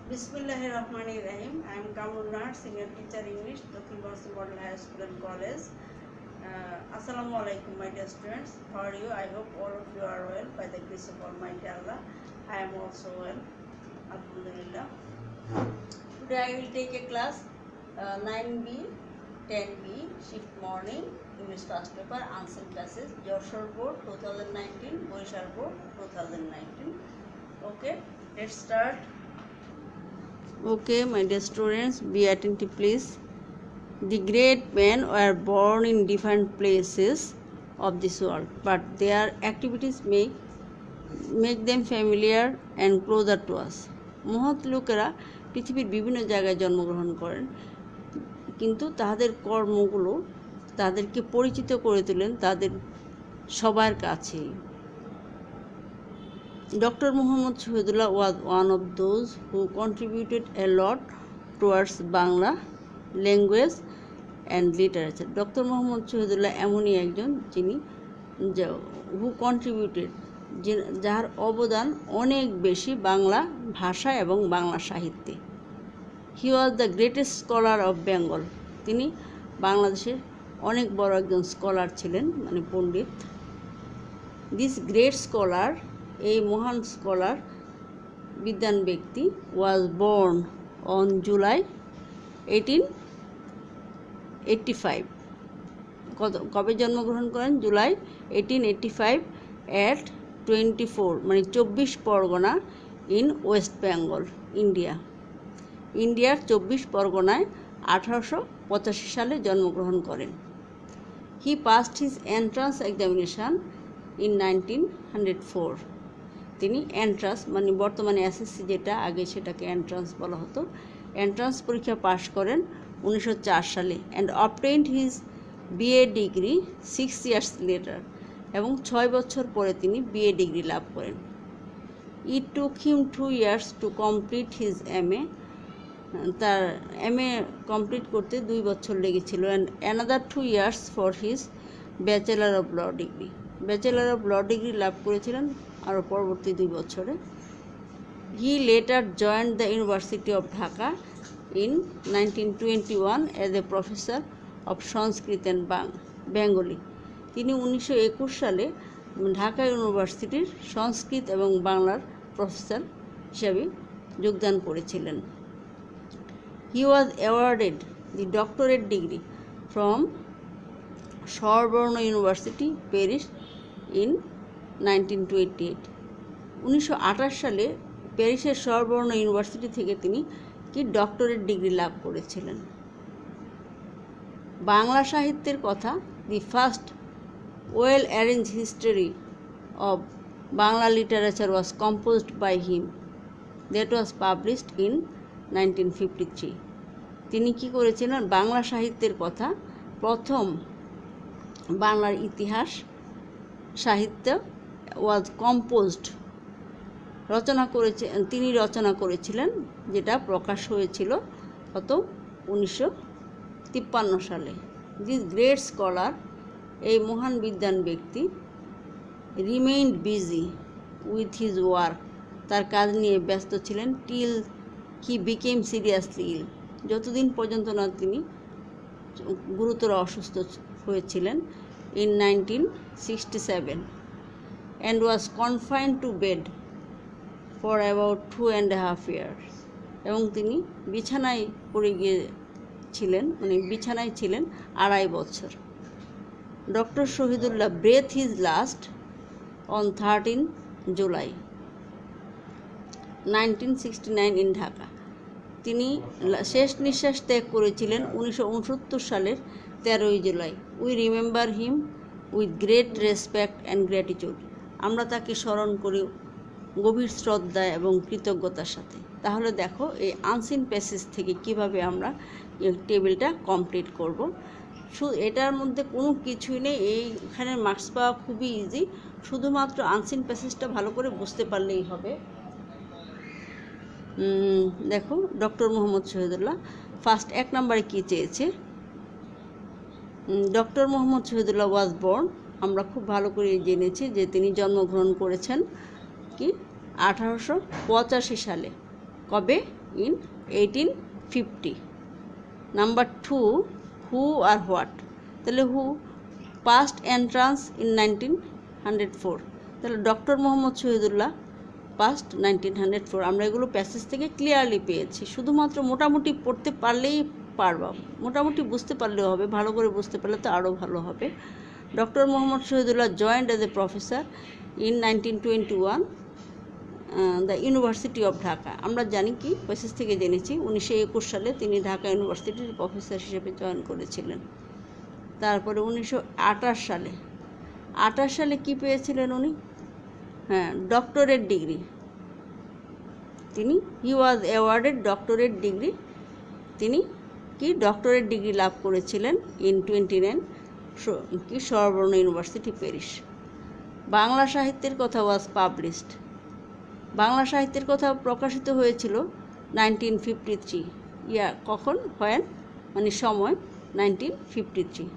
Bismillahirrahmanirrahim. I am Kamrul Nahar, Senior Teacher English, Dakhil Bharsi Model High School and College. Assalamu alaikum, my dear students. How are you? I hope all of you are well by the grace of Almighty Allah. I am also well. Alhamdulillah. Today I will take a class 9B, 10B, shift morning, English first paper, unseen passage, Jorshore Board 2019, Borishar Board 2019. Okay, let's start. Okay, my dear students, be attentive please. The great men were born in different places of this world, but their activities make them familiar and closer to us. মহৎ লোকেরা পৃথিবীর বিভিন্ন জায়গায় জন্মগ্রহণ করেন, কিন্তু তাদের কর্মগুলো তাদেরকে পরিচিত করে তোলেন তাদের সবার কাছেই। Dr. Muhammad Shahidullah was one of those who contributed a lot towards Bangla language and literature. Dr. Muhammad Shahidullah এমনই একজন যিনি who contributed, যার অবদান অনেক বেশি বাংলা ভাষা এবং বাংলা সাহিত্যে। He was the greatest scholar of Bengal. তিনি বাংলাদেশের অনেক বড় একজন স্কলার ছিলেন, মানে পণ্ডিত। This great scholar, এই মহান স্কলার বিদ্বান ব্যক্তি ওয়াজ বর্ন অন জুলাই 1885। কবে জন্মগ্রহণ করেন? জুলাই 1885 at 24, মানে 24 পরগনা ইন ওয়েস্ট বেঙ্গল, ইন্ডিয়ার 24 পরগনায় 1885 সালে জন্মগ্রহণ করেন। He passed his entrance examination in 1904। তিনি এন্ট্রান্স, মানে বর্তমানে এসএসসি যেটা, আগে সেটাকে এন্ট্রান্স বলা হতো, এন্ট্রান্স পরীক্ষা পাশ করেন 1904 সালে and obtained his BA degree 6 years later, এবং 6 বছর পরে তিনি বিএ ডিগ্রি লাভ করেন। It took him 2 years to complete his MA. তার এমএ কমপ্লিট করতে 2 বছর লেগেছিল, and another 2 years for his bachelor of law degree. Bachelor of law degree লাভ করেছিলেন আরও পরবর্তী 2 বছরে। He later joined the university of Dhaka in 1921 as a professor of Sanskrit and Bengali. তিনি 1921 সালে ঢাকা ইউনিভার্সিটির সংস্কৃত এবং বাংলার প্রফেসর হিসাবে যোগদান করেছিলেন। He was awarded the doctorate degree from Sorbonne university Paris in 1928। 1928 সালে প্যারিসের সরবর্ণ ইউনিভার্সিটি থেকে তিনি ডক্টরেট ডিগ্রি লাভ করেছিলেন। বাংলা সাহিত্যের কথা, the first well arranged history of Bangla literature was composed by him, that was published in 1953। তিনি কি করেছিলেন? বাংলা সাহিত্যের কথা, প্রথম বাংলার ইতিহাস সাহিত্য ওয়াজ কম্পোজড, তিনি রচনা করেছিলেন, যেটা প্রকাশ হয়েছিল কত 1953 সালে। দিস গ্রেট স্কলার, এই মহান বিদ্বান ব্যক্তি, remained busy with his work, তার কাজ নিয়ে ব্যস্ত ছিলেন, টিল হি বিকেম সিরিয়াসলি ইল, যতদিন পর্যন্ত না তিনি গুরুতর অসুস্থ হয়েছিলেন, in 1967, and was confined to bed for about 2.5 years, এবং তিনি বিছানায় পড়ে গিয়েছিলেন, মানে বিছানায় ছিলেন 2.5 বছর। Doctor Shahidullah breath his last on 13 July 1969 in Dhaka. তিনি শেষ নিঃশ্বাস ত্যাগ করেছিলেন 1969 সালের 13 জুলাই। We remember him with great respect and gratitude. আমরা তাকে স্মরণ করি গভীর শ্রদ্ধা এবং কৃতজ্ঞতার সাথে। তাহলে দেখো এই আনসিন প্যাসেজ থেকে কিভাবে আমরা টেবিলটা কমপ্লিট করব। এটার মধ্যে কোনো কিছুই নেই, এইখানে মার্কস পাওয়া খুবই ইজি, শুধুমাত্র আনসিন প্যাসেজটা ভালো করে বুঝতে পারলেই হবে। দেখো ডক্টর মোহাম্মদ শহীদুল্লাহ ফার্স্ট 1 নম্বরে কী চেয়েছে? Doctor Mohammad Shahidullah was born, আমরা খুব ভালো করে জেনেছি যে তিনি জন্মগ্রহণ করেছেন কি 1885 সালে কবে? ইন 1850। নাম্বার 2, হু আর হোয়াট। তাহলে হু পাস্ট এন্ট্রান্স ইন 1904, তাহলে ডক্টর মোহাম্মদ শহীদুল্লাহ পাস্ট 1904। আমরা এগুলো প্যাসেজ থেকে ক্লিয়ারলি পেয়েছি, শুধুমাত্র মোটামুটি পড়তে পারলেই পারবা, মোটামুটি বুঝতে পারলেও হবে, ভালো করে বুঝতে পারলে তো আরও ভালো হবে। Doctor Mohammad Shahidullah joined as a professor in 1921 the university of Dhaka. আমরা জানি কি প্যাসেজ থেকে জেনেছি 1921 সালে তিনি ঢাকা ইউনিভার্সিটির প্রফেসর হিসেবে জয়েন করেছিলেন। তারপরে 1928 সালে কি পেয়েছিলেন উনি? হ্যাঁ, ডক্টরেট ডিগ্রি। তিনি হি ওয়াজ অ্যাওয়ার্ডেড ডক্টরেট ডিগ্রি। তিনি কি ডক্টরেট ডিগ্রি লাভ করেছিলেন ইন 29 কি সরবর্ণ ইউনিভার্সিটি প্যারিস। বাংলা সাহিত্যের কথা ওয়াজ পাবলিশড। বাংলা সাহিত্যের কথা প্রকাশিত হয়েছিল 1953 ইয়ার। কখন? হয় মানে সময় 1953।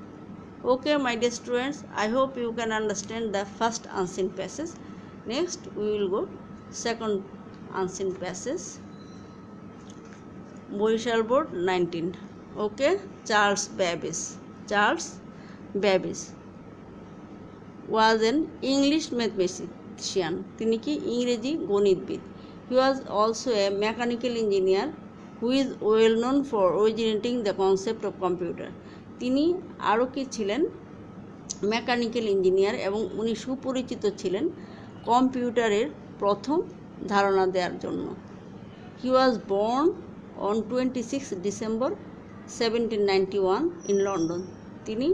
Okay, my dear students, I hope you can understand the first unseen passage. Next we will go second unseen passage. Borishal Board 19. Okay, Charles Babbage was an English mathematician. তিনি কি ইংরেজি গণিতবিদ। He was also a mechanical engineer who is well known for originating the concept of computer. তিনি আরও কি ছিলেন? Mechanical engineer, এবং উনি সুপরিচিত ছিলেন কম্পিউটারের প্রথম ধারণা দেওয়ার জন্য। He was born on 26 December 1791 in London. তিনি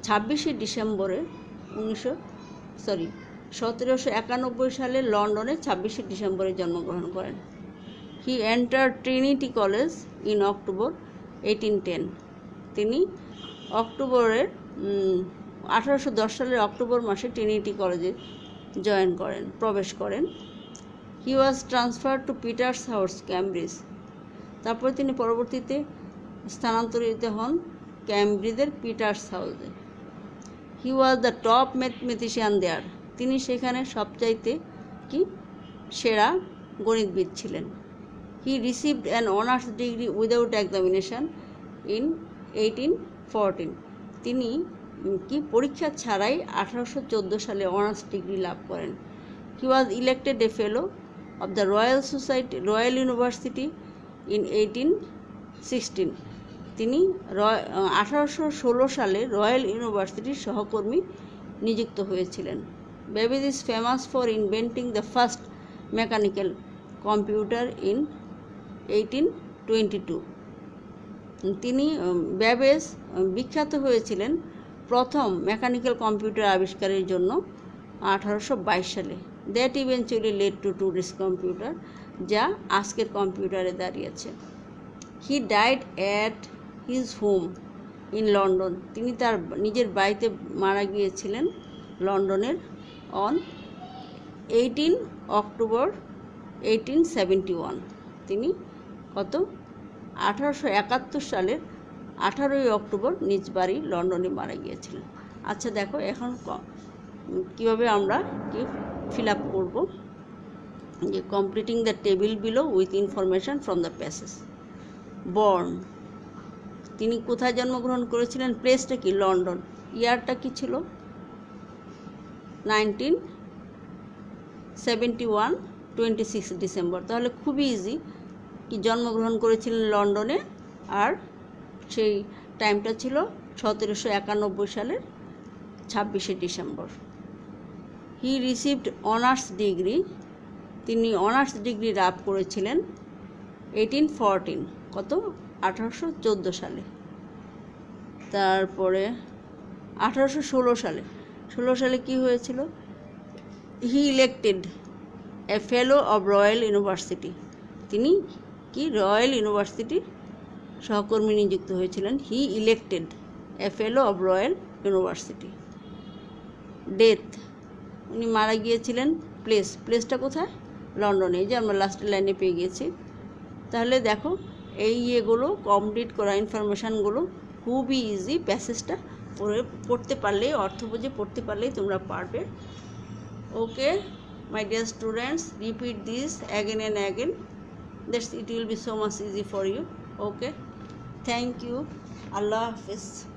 26শে ডিসেম্বরে 1791 সালে লন্ডনে 26শে ডিসেম্বরে জন্মগ্রহণ করেন। হি enter Trinity college in October 1810। তিনি 1810 সালের অক্টোবর মাসে ট্রিনিটি কলেজে প্রবেশ করেন। He was transfer to Peterhouse, Cambridge. তারপর তিনি পরবর্তীতে স্থানান্তরিত হন ক্যামব্রিজের পিটার্স হাউসে। He was the top mathematician there. তিনি সেখানে সবচাইতে কি সেরা গণিতবিদ ছিলেন। He received an honours degree without examination in 1814। তিনি কি পরীক্ষা ছাড়াই 1814 সালে অনার্স ডিগ্রি লাভ করেন। He was elected a fellow of the royal university in 1816। তিনি 1816 সালে রয়্যাল ইউনিভার্সিটির সহকর্মী নিযুক্ত হয়েছিলেন। Babbage is famous for inventing the first mechanical computer in 1822। তিনি ব্যাবেজ বিখ্যাত হয়েছিলেন প্রথম মেকানিক্যাল কম্পিউটার আবিষ্কারের জন্য 1822 সালে। That eventually led to today's computer, যা আজকের কম্পিউটারে দাঁড়িয়েছে। He died at his home in London. তিনি তার নিজের বাড়িতে মারা গিয়েছিলেন লন্ডনের অন 18 অক্টোবর 1871। তিনি কত? 1871 সালের 18ই অক্টোবর নিজ বাড়ি লন্ডনে মারা গিয়েছিলেন। আচ্ছা দেখো এখন কীভাবে আমরা কি ফিল আপ করবো, যে completing the table below with information from the passage. Born, তিনি কোথায় জন্মগ্রহণ করেছিলেন? প্লেসটা কি? লন্ডন। ইয়ারটা কি ছিল? 1971 26 ডিসেম্বর। তাহলে খুবই ইজি, কি জন্মগ্রহণ করেছিলেন লন্ডনে, আর সেই টাইমটা ছিল 1791 সালের 26শে December. He received honours degree. তিনি অনার্স ডিগ্রি লাভ করেছিলেন 1814, কত? 1814 সালে। তারপরে 1816 সালে, 16 সালে কি হয়েছিল? He elected a fellow of royal university. তিনি কি রয়্যাল ইউনিভার্সিটির সহকর্মী নিযুক্ত হয়েছিলেন। He elected a fellow of royal university. Death, উনি মারা গিয়েছিলেন। প্লেসটা কোথায়? লন্ডনে। এই যে আমরা লাস্টের লাইনে পেয়ে গিয়েছি। তাহলে দেখো এই ইয়েগুলো কমপ্লিট করা ইনফরমেশানগুলো খুবই ইজি। প্যাসেজটা পড়তে পারলেই, অর্থ বুঝে পড়তে পারলেই তোমরা পারবে। Okay my dear students, repeat this again and again That's it will be so much easy for you. Okay, thank you. Allah Hafiz.